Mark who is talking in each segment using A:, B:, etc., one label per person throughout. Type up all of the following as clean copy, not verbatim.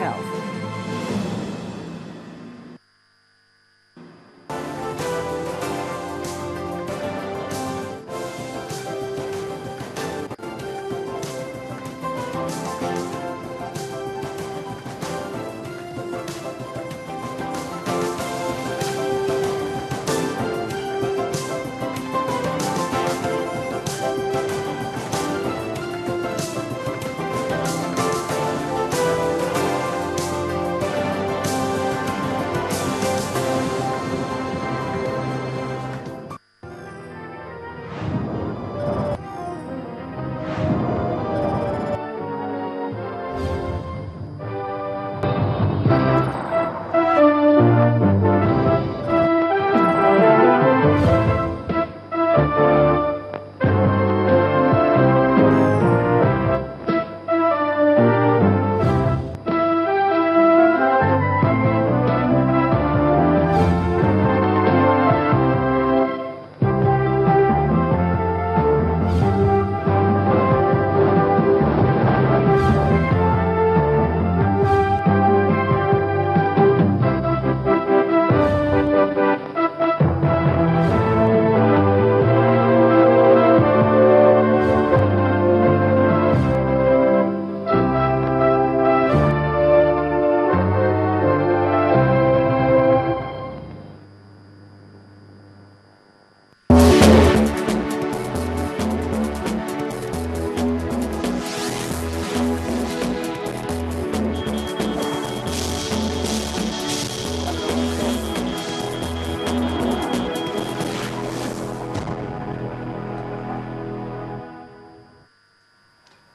A: health.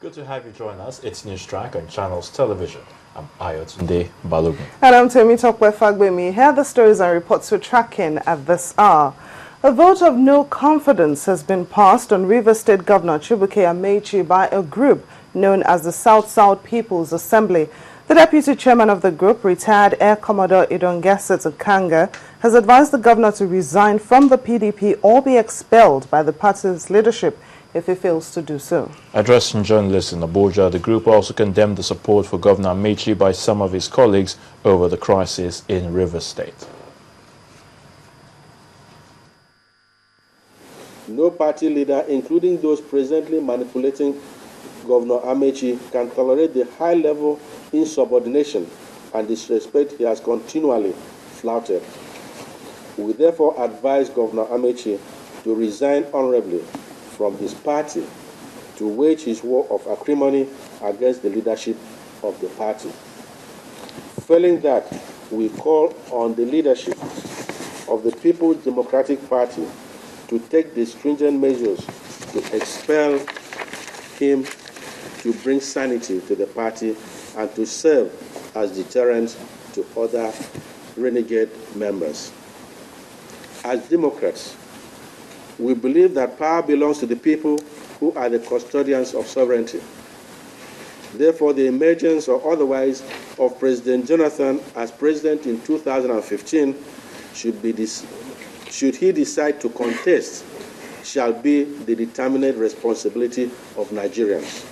B: Good to have you join us. It's News Track on Channels Television. I'm Ayotunde Balogun.
C: And I'm Temitope Fagbemi. Here are the stories and reports we're tracking at this hour. A vote of no confidence has been passed on Rivers State Governor Chibuike Amechi by a group known as the South-South People's Assembly. The deputy chairman of the group, retired Air Commodore Idongeset Okanga, has advised the governor to resign from the PDP or be expelled by the party's leadership if he fails to do so.
B: Addressing journalists in Abuja, the group also condemned the support for Governor Amechi by some of his colleagues over the crisis in Rivers State.
D: No party leader, including those presently manipulating Governor Amechi, can tolerate the high-level insubordination and disrespect he has continually flouted. We therefore advise Governor Amechi to resign honorably from his party to wage his war of acrimony against the leadership of the party. Failing that, we call on the leadership of the People's Democratic Party to take the stringent measures to expel him, to bring sanity to the party, and to serve as deterrent to other renegade members. As Democrats, we believe that power belongs to the people who are the custodians of sovereignty. Therefore, the emergence or otherwise of President Jonathan as president in 2015 should he decide to contest, shall be the determined responsibility of Nigerians.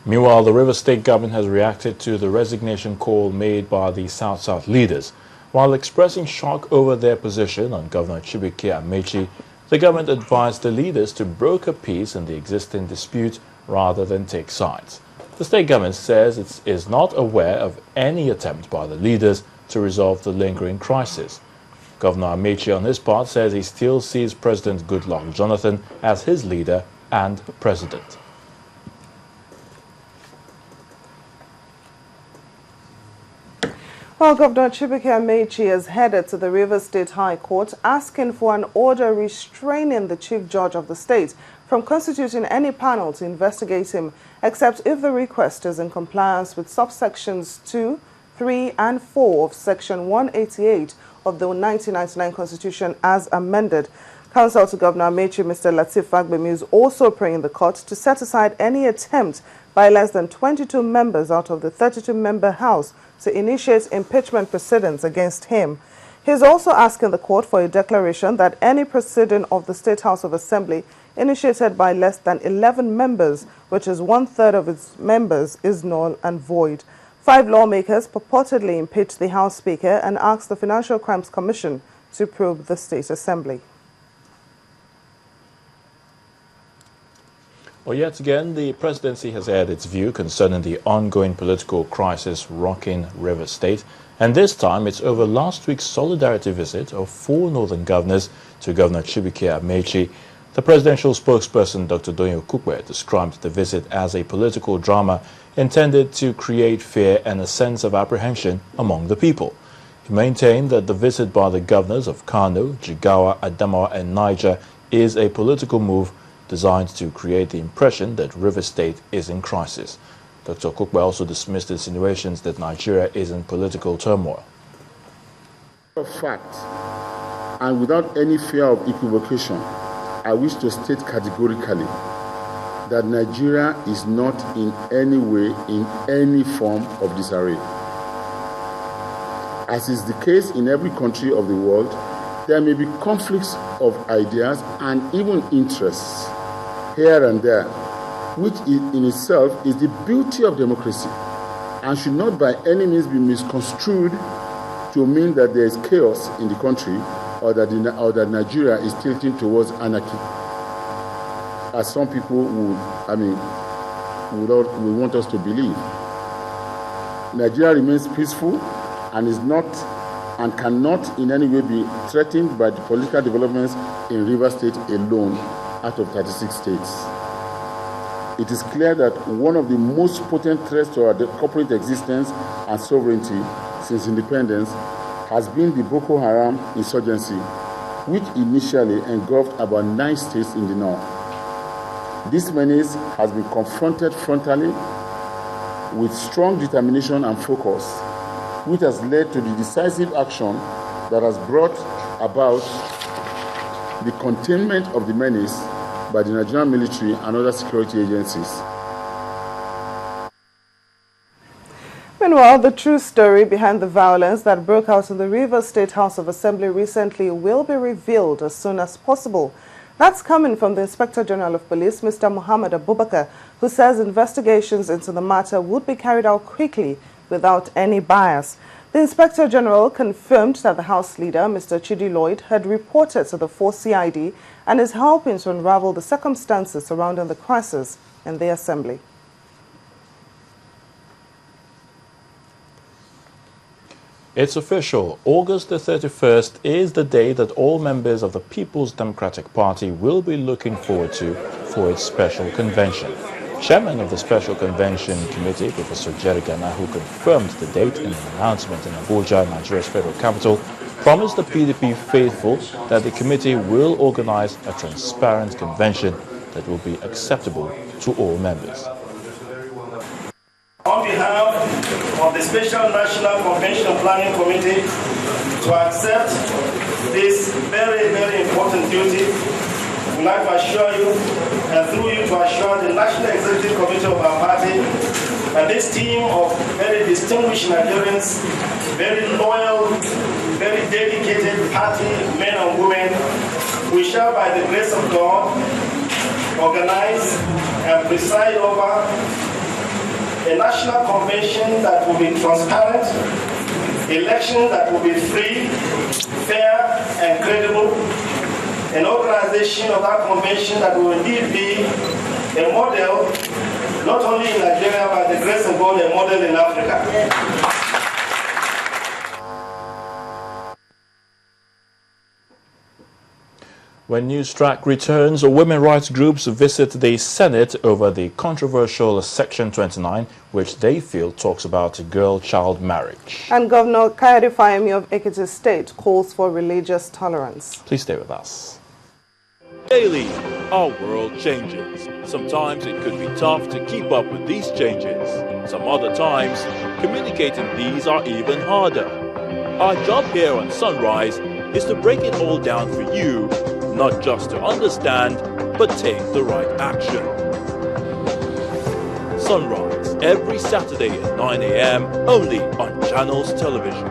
B: Meanwhile, the Rivers State government has reacted to the resignation call made by the South-South leaders. While expressing shock over their position on Governor Chibuike Amechi, the government advised the leaders to broker peace in the existing dispute rather than take sides. The state government says it is not aware of any attempt by the leaders to resolve the lingering crisis. Governor Amechi, on his part, says he still sees President Goodluck Jonathan as his leader and president.
C: Well, Governor Chibuike Amechi has headed to the Rivers State High Court asking for an order restraining the Chief Judge of the state from constituting any panel to investigate him, except if the request is in compliance with subsections 2, 3, and 4 of Section 188 of the 1999 Constitution as amended. Counsel to Governor Amechi, Mr. Lateef Fagbemi, is also praying the court to set aside any attempt by less than 22 members out of the 32-member House to initiate impeachment proceedings against him. He is also asking the court for a declaration that any proceeding of the State House of Assembly initiated by less than 11 members, which is 1/3 of its members, is null and void. 5 lawmakers purportedly impeached the House Speaker and asked the Financial Crimes Commission to probe the State Assembly.
B: Well, yet again, the presidency has aired its view concerning the ongoing political crisis rocking Rivers State, and this time it's over last week's solidarity visit of 4 northern governors to Governor Chibuike Amaechi. The presidential spokesperson, Dr. Doyin Okupe, described the visit as a political drama intended to create fear and a sense of apprehension among the people. He maintained that the visit by the governors of Kano, Jigawa, Adamawa and Niger is a political move designed to create the impression that Rivers State is in crisis. Dr. Okupe also dismissed insinuations that Nigeria is in political turmoil.
A: For fact, and without any fear of equivocation, I wish to state categorically that Nigeria is not in any way in any form of disarray. As is the case in every country of the world, there may be conflicts of ideas and even interests here and there, which in itself is the beauty of democracy and should not by any means be misconstrued to mean that there is chaos in the country or that Nigeria is tilting towards anarchy, as some people would want us to believe. Nigeria remains peaceful and is not and cannot in any way be threatened by the political developments in Rivers State alone out of 36 states. It is clear that one of the most potent threats to our corporate existence and sovereignty since independence has been the Boko Haram insurgency, which initially engulfed about 9 states in the north. This menace has been confronted frontally with strong determination and focus, which has led to the decisive action that has brought about the containment of the menace by the Nigerian military and other security agencies.
C: Meanwhile, the true story behind the violence that broke out in the Rivers State House of Assembly recently will be revealed as soon as possible. That's coming from the Inspector General of Police, Mr. Muhammad Abubakar, who says investigations into the matter would be carried out quickly without any bias. The Inspector General confirmed that the House Leader, Mr. Chidi Lloyd, had reported to the 4th CID and is helping to unravel the circumstances surrounding the crisis in the Assembly.
B: It's official. August the 31st is the day that all members of the People's Democratic Party will be looking forward to for its special convention. Chairman of the Special Convention Committee, Professor Jerry Gana, who confirmed the date in an announcement in Abuja, Nigeria's federal capital, promised the PDP faithful that the committee will organize a transparent convention that will be acceptable to all members.
E: On behalf of the Special National Convention Planning Committee, to accept this very, very important duty, we'd like to assure you, and through you to assure the National Executive Committee of our party, and this team of very distinguished Nigerians, very loyal, very dedicated party men and women, we shall, by the grace of God, organize and preside over a national convention that will be transparent, elections that will be free, fair, and credible, an organization of that convention that will indeed be a model, not only in Nigeria, but the grace of God, a model in Africa.
B: When Newstrack returns, women rights groups visit the Senate over the controversial Section 29, which they feel talks about girl-child marriage.
C: And Governor Kayode Fayemi of Ekiti State calls for religious tolerance.
B: Please stay with us.
F: Daily, our world changes. Sometimes it could be tough to keep up with these changes. Some other times, communicating these are even harder. Our job here on Sunrise is to break it all down for you, not just to understand, but take the right action. Sunrise, every Saturday at 9 a.m. only on Channels Television.